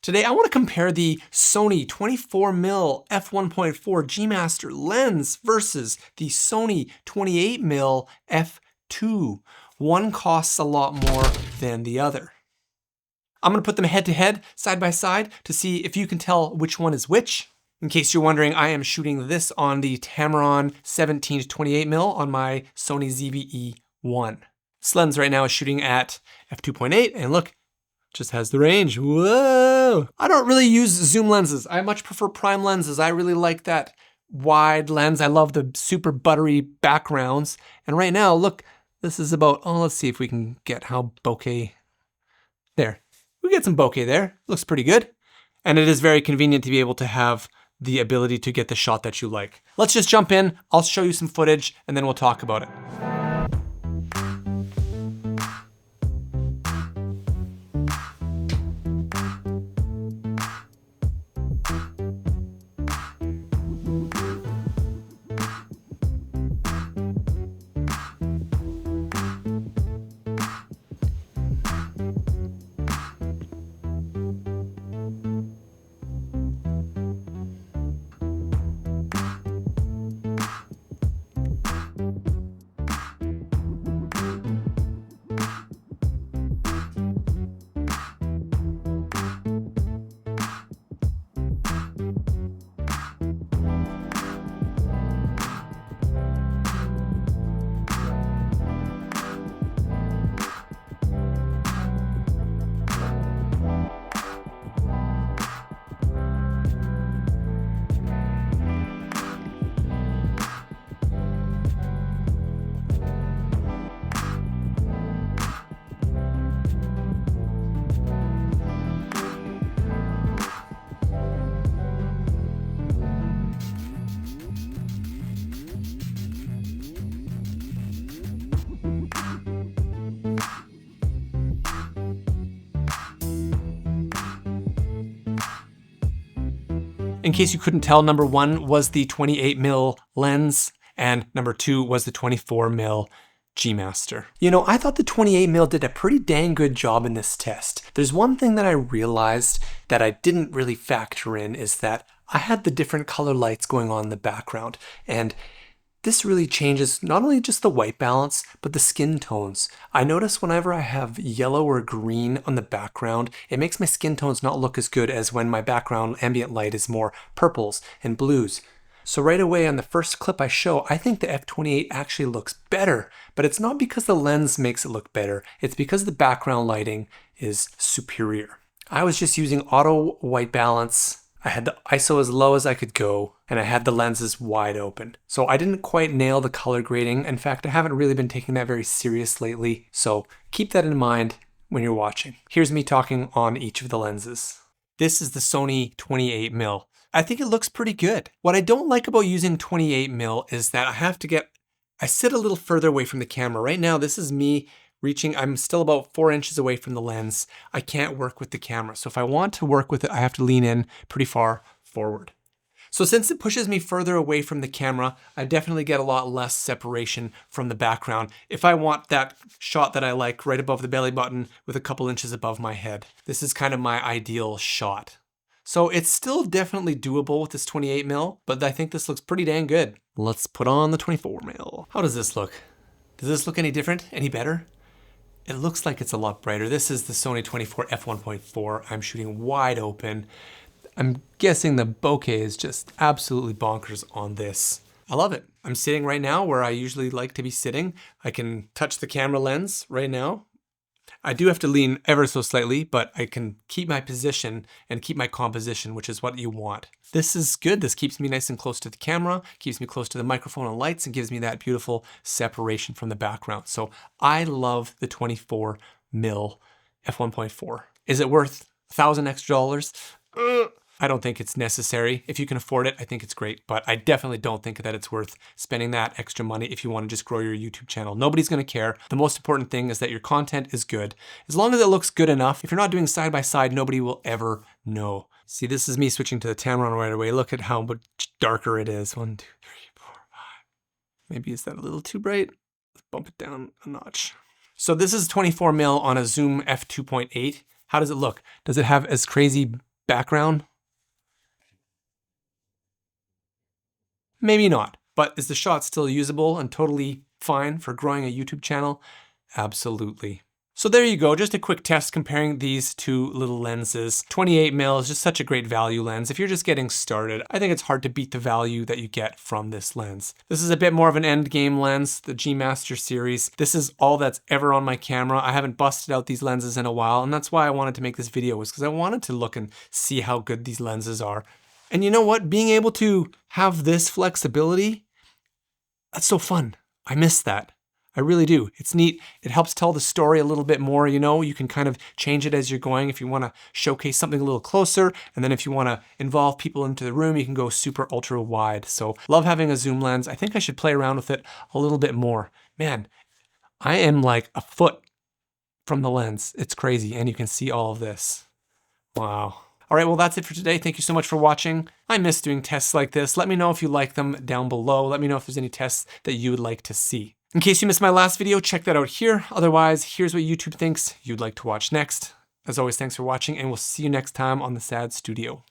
Today I want to compare the Sony 24mm f1.4 G-Master lens versus the Sony 28mm f2. One costs a lot more than the other. I'm going to put them head to head, side by side, to see if you can tell which one is which. In case you're wondering, I am shooting this on the Tamron 17-28mm on my Sony ZV-E1. This lens right now is shooting at f2.8, and look, just has the range. Whoa! I don't really use zoom lenses. I much prefer prime lenses. I really like that wide lens. I love the super buttery backgrounds. And right now, look, this is about, oh, let's see if we can get how bokeh. There. We get some bokeh there. Looks pretty good. And it is very convenient to be able to have the ability to get the shot that you like. Let's just jump in. I'll show you some footage and then we'll talk about it. In case you couldn't tell, number one was the 28mm lens, and number two was the 24mm G-Master. You know, I thought the 28mm did a pretty dang good job in this test. There's one thing that I realized that I didn't really factor in is that I had the different color lights going on in the background, and this really changes not only just the white balance, but the skin tones. I notice whenever I have yellow or green on the background, it makes my skin tones not look as good as when my background ambient light is more purples and blues. So right away on the first clip I show, I think the f/28 actually looks better, but it's not because the lens makes it look better, it's because the background lighting is superior. I was just using auto white balance. I had the ISO as low as I could go, and I had the lenses wide open. So I didn't quite nail the color grading. In fact, I haven't really been taking that very serious lately, so keep that in mind when you're watching. Here's me talking on each of the lenses. This is the Sony 28mm. I think it looks pretty good. What I don't like about using 28mm is that I sit a little further away from the camera. Right now, this is me reaching, I'm still about 4 inches away from the lens. I can't work with the camera. So if I want to work with it, I have to lean in pretty far forward. So since it pushes me further away from the camera, I definitely get a lot less separation from the background if I want that shot that I like right above the belly button with a couple inches above my head. This is kind of my ideal shot. So it's still definitely doable with this 28mm, but I think this looks pretty dang good. Let's put on the 24mm. How does this look? Does this look any different? Any better? It looks like it's a lot brighter. This is the Sony 24 f1.4. I'm shooting wide open. I'm guessing the bokeh is just absolutely bonkers on this. I love it. I'm sitting right now where I usually like to be sitting. I can touch the camera lens right now. I do have to lean ever so slightly, but I can keep my position and keep my composition, which is what you want. This is good. This keeps me nice and close to the camera, keeps me close to the microphone and lights, and gives me that beautiful separation from the background. So I love the 24mm f1.4. Is it worth $1,000 extra? I don't think it's necessary. If you can afford it, I think it's great, but I definitely don't think that it's worth spending that extra money if you want to just grow your YouTube channel. Nobody's going to care. The most important thing is that your content is good. As long as it looks good enough, if you're not doing side by side, nobody will ever know. See, this is me switching to the Tamron right away. Look at how much darker it is. 1, 2, 3, 4, 5. Maybe is that a little too bright? Let's bump it down a notch. So this is 24mm on a zoom f2.8. How does it look? Does it have as crazy background? Maybe not, but is the shot still usable and totally fine for growing a YouTube channel? Absolutely. So there you go, just a quick test comparing these two little lenses. 28mm is just such a great value lens. If you're just getting started, I think it's hard to beat the value that you get from this lens. This is a bit more of an end game lens, the G-Master series. This is all that's ever on my camera. I haven't busted out these lenses in a while, and that's why I wanted to make this video, was because I wanted to look and see how good these lenses are. And you know what? Being able to have this flexibility, that's so fun. I miss that. I really do. It's neat. It helps tell the story a little bit more, you know. You can kind of change it as you're going if you want to showcase something a little closer. And then if you want to involve people into the room, you can go super ultra wide. So love having a zoom lens. I think I should play around with it a little bit more. Man, I am like a foot from the lens. It's crazy. And you can see all of this. Wow. All right, well, that's it for today. Thank you so much for watching. I miss doing tests like this. Let me know if you like them down below. Let me know if there's any tests that you would like to see. In case you missed my last video, check that out here. Otherwise, here's what YouTube thinks you'd like to watch next. As always, thanks for watching, and we'll see you next time on The Sad Studio.